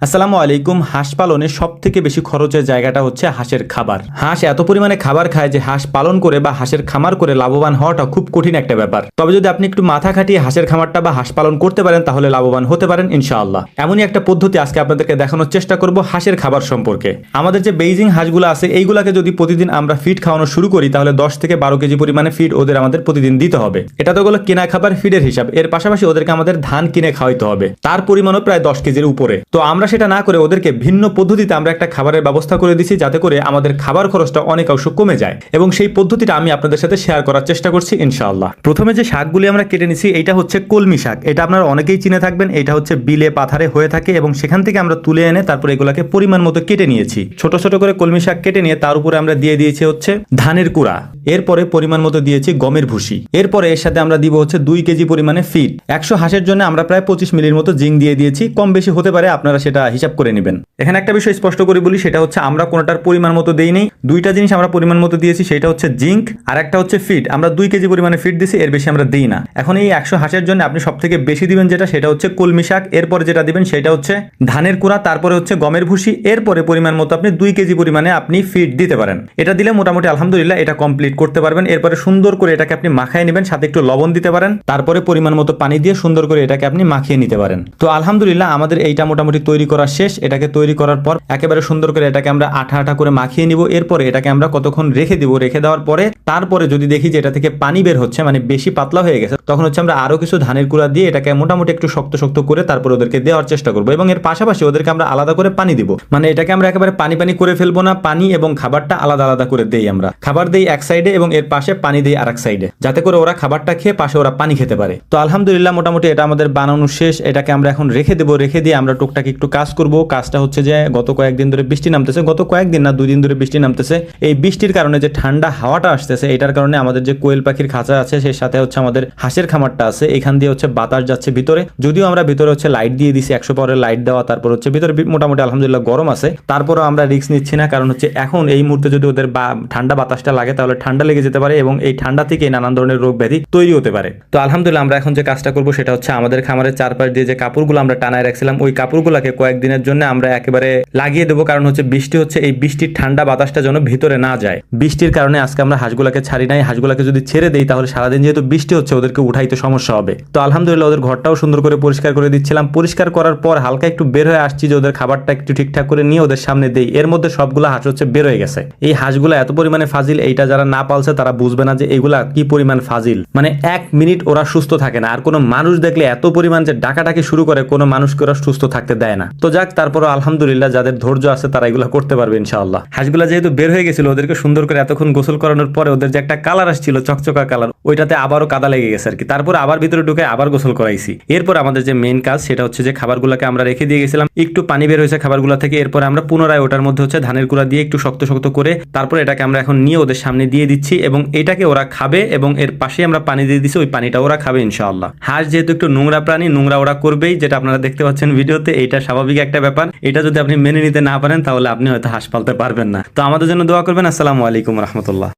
আসসালামু আলাইকুম। হাঁস পালনে সব থেকে বেশি খরচের জায়গাটা হচ্ছে হাঁসের খাবার। হাঁস এত পরিমাণে খাবার খায় যে হাঁস পালন করে বা হাঁসের খামার করে লাভবান হওয়াটা খুব কঠিন একটা ব্যাপার। তবে যদি আপনি একটু মাথা খাটিয়ে হাঁসের খামারটা বা হাঁস পালন করতে পারেন তাহলে লাভবান হতে পারেন ইনশাআল্লাহ। এমনই একটা পদ্ধতি আজকে আপনাদেরকে দেখানোর চেষ্টা করব হাঁসের খাবার সম্পর্কে। আমাদের যে বেইজিং হাঁসগুলো আছে এইগুলাকে যদি প্রতিদিন আমরা ফিড খাওয়ানো শুরু করি তাহলে 10 থেকে 12 কেজি পরিমাণে ফিড ওদের আমাদের প্রতিদিন দিতে হবে। এটা তো হলো কেনা খাবার ফিডের হিসাব। এর পাশাপাশি ওদেরকে আমাদের ধান কিনে খাওয়াইতে হবে, তার পরিমাণও প্রায় 10 কেজির উপরে। তো আমরা সেটা না করে ওদেরকে ভিন্ন পদ্ধতিতে আমরা একটা খাবারের ব্যবস্থা করে দিছি যাতে করে আমাদের খাবার খরচটা অনেক অংশ কমে যায়, এবং সেই পদ্ধতিটা আমি আপনাদের সাথে শেয়ার করার চেষ্টা করছি ইনশাআল্লাহ। প্রথমে যে শাকগুলি আমরা কেটে নিছি এইটা হচ্ছে কলমি শাক। এটা আপনারা অনেকেই চিনে থাকবেন। এটা হচ্ছে বিলে পাথারে হয়ে থাকে এবং সেখান থেকে আমরা তুলে এনে তারপর এগুলাকে পরিমাণ মতো কেটে নিয়েছি। ছোট ছোট করে কলমি শাক কেটে নিয়ে তার উপরে আমরা দিয়ে দিয়েছি হচ্ছে ধানের কুড়া, এরপরে পরিমাণ মতো দিয়েছি গমের ভুসি, এরপরে এর সাথে আমরা দিব হচ্ছে 2 কেজি পরিমাণে ফিড। 100 হাঁসের জন্য আমরা প্রায় 25 মিলির মতো জিঙ্ক দিয়ে দিয়েছি। কম বেশি হতে পারে, আপনারা সেটা হিসাব করে নেবেন। এখানে একটা বিষয় স্পষ্ট করে বলি, সেটা হচ্ছে আমরা কোনোটার পরিমাণ মতো দেই নেই। দুইটা জিনিস আমরা পরিমাণ মতো দিয়েছি, সেটা হচ্ছে জিঙ্ক আর একটা হচ্ছে ফিড। আমরা 2 কেজি পরিমাণে ফিড দিছি, এর বেশি আমরা দিই না। এখন এই 100 হাঁসের জন্য আপনি সব থেকে বেশি দিবেন সেটা হচ্ছে কলমি শাক, এরপরে যেটা দিবেন সেটা হচ্ছে ধানের কুড়া, তারপরে হচ্ছে গমের ভুসি, এরপরে পরিমাণ মতো আপনি 2 কেজি পরিমাণে আপনি ফিড দিতে পারেন। এটা দিলে মোটামুটি আলহামদুলিল্লাহ এটা কমপ্লিট করতে পারবেন। এরপরে সুন্দর করে এটাকে আপনি মাখায় নেবেন, সাথে একটু লবণ দিতে পারেন, তারপরে পরিমাণ মতো পানি দিয়ে সুন্দর করে এটাকে আপনি মাখিয়ে নিতে পারেন। তো আলহামদুলিল্লাহ আমাদের এইটা মোটামুটি তৈরি করা শেষ। এটাকে তৈরি করার পর একেবারে সুন্দর করে এটাকে আমরা আঠা আঠা করে মাখিয়ে নিব। এরপরে এটাকে আমরা কতক্ষণ রেখে দিব, রেখে দেওয়ার পরে তারপরে যদি দেখি যে এটা থেকে পানি বের হচ্ছে, মানে বেশি পাতলা হয়ে গেছে, তখন হচ্ছে আমরা আরো কিছু ধানের কুড়া দিয়ে এটাকে মোটামুটি একটু শক্ত শক্ত করে তারপর ওদেরকে দেওয়ার চেষ্টা করবো, এবং এর পাশাপাশি ওদেরকে আমরা আলাদা করে পানি দিব। মানে এটাকে আমরা একেবারে পানি পানি করে ফেলবো না, পানি এবং খাবারটা আলাদা আলাদা করে দেই। আমরা খাবার দেই এক সাইডে এবং এর পাশে পানি দেই আরেক সাইডে, যাতে করে ওরা খাবারটা খেয়ে পাশে ওরা পানি খেতে পারে। তো আলহামদুলিল্লাহ মোটামুটি এটা আমাদের বানানো শেষ। এটাকে আমরা এখন রেখে দেবো, রেখে দিয়ে আমরা টুকটাক একটু কাজ করব। কাজটা হচ্ছে যে গত কয়েকদিন ধরে বৃষ্টি নামতেছে, গত কয়েকদিন না 2 দিন ধরে বৃষ্টি নামতেছে। এই বৃষ্টির কারণে যে ঠান্ডা হাওয়াটা আসতেছে, এটার কারণে আমাদের যে কোয়েল পাখির খাঁচা আছে সেই সাথে হচ্ছে আমাদের হাঁসের খামারটা আছে, এখান দিয়ে হচ্ছে বাতাস যাচ্ছে ভিতরে। যদিও আমরা ভিতরে হচ্ছে লাইট দিয়ে দিছি, 100 পাওয়ারের লাইট দেওয়া, তারপর হচ্ছে ভিতরে মোটামুটি আলহামদুলিল্লাহ গরম আছে। তারপরও আমরা রিস্ক নিচ্ছি না, কারণ হচ্ছে এখন এই মুহূর্তে যদি ওদের ঠান্ডা বাতাসটা লাগে তাহলে ঠান্ডা লেগে যেতে পারে এবং এই ঠান্ডা থেকে নানান ধরনের রোগ ব্যাধি তৈরি হতে পারে। তো আলহামদুলিল্লাহ আমরা এখন যে কাজটা করবো সেটা হচ্ছে আমাদের খামারের চারপাশ দিয়ে যে কাপড়গুলো আমরা টানায় রাখছিলাম ওই কাপড়গুলোকে কয়েকদিনের জন্য আমরা একেবারে লাগিয়ে দেবো, কারণ হচ্ছে বৃষ্টি হচ্ছে, এই বৃষ্টির ঠান্ডা বাতাসটা যেন ভিতরে না যায়। বৃষ্টির কারণে আজকে আমরা হাঁসগুলোকে ছাড়ি নাই। হাঁসগুলোকে যদি ছেড়ে দেই তাহলে সারাদিন যেহেতু বৃষ্টি হচ্ছে ওদেরকে উঠাইতে সমস্যা হবে। তো আলহামদুলিল্লাহ ওদের ঘরটাও সুন্দর করে পরিষ্কার করে দিচ্ছিলাম। পরিষ্কার করার পর হালকা একটু বের হয়ে আসছি যে ওদের খাবারটা একটু ঠিকঠাক করে নিয়ে ওদের সামনে দেই। এর মধ্যে সবগুলো হাঁস হচ্ছে বের হয়ে গেছে। এই হাঁসগুলো এত পরিমাণে ফাজিল, এইটা যারা না পালছে তারা বুঝবে না যে এগুলা কি পরিমাণ ফাজিল। মানে 1 মিনিট ওরা সুস্থ থাকে না, আর কোনো মানুষ দেখলে এত পরিমাণ যে ডাকাডাকি শুরু করে, কোনো মানুষকে ওরা সুস্থ থাকতে দেয় না। তো যাক, তারপর আলহামদুলিল্লাহ যাদের ধৈর্য আছে তারা এগুলো করতে পারবে ইনশাআল্লাহ। হাঁসগুলা যেহেতু বের হয়ে গেছিল, ওদেরকে সুন্দর করে এতক্ষণ গোসল করানোর পরে ওদের যে একটা কালার আসছিল চকচকা কালার, ওইটাতে আবারও কাদা লেগে গেছে আর কি। তারপর আবার ভিতরে ঢুকে আবার গোসল করাইছি। এরপর আমাদের যে মেইন কাজ সেটা হচ্ছে যে খাবারগুলোকে আমরা রেখে দিয়ে গেছিলাম, একটু পানি বের হয়েছে খাবারগুলো থেকে। এরপর আমরা পুনরায় ওটার মধ্যে হচ্ছে ধানের কুড়া দিয়ে একটু শক্ত শক্ত করে তারপর এটাকে আমরা এখন নিয়ে ওদের সামনে দিয়ে দিচ্ছি, এবং এটাকে ওরা খাবে এবং এর পাশে আমরা পানি দিয়ে দিচ্ছি, ওই পানিটা ওরা খাবে ইনশাআল্লাহ। হাঁস যেহেতু একটু নোংরা প্রাণী, নোংরা ওরা করবেই, যেটা আপনারা দেখতে পাচ্ছেন ভিডিওতে, এটা স্বাভাবিক একটা ব্যাপার। এটা যদি আপনি মেনে নিতে না পারেন তাহলে আপনি হয়তো হাঁস পালতে পারবেন না। তো আমাদের জন্য দোয়া করবেন। আসসালামু আলাইকুম রহমতুল্লাহ।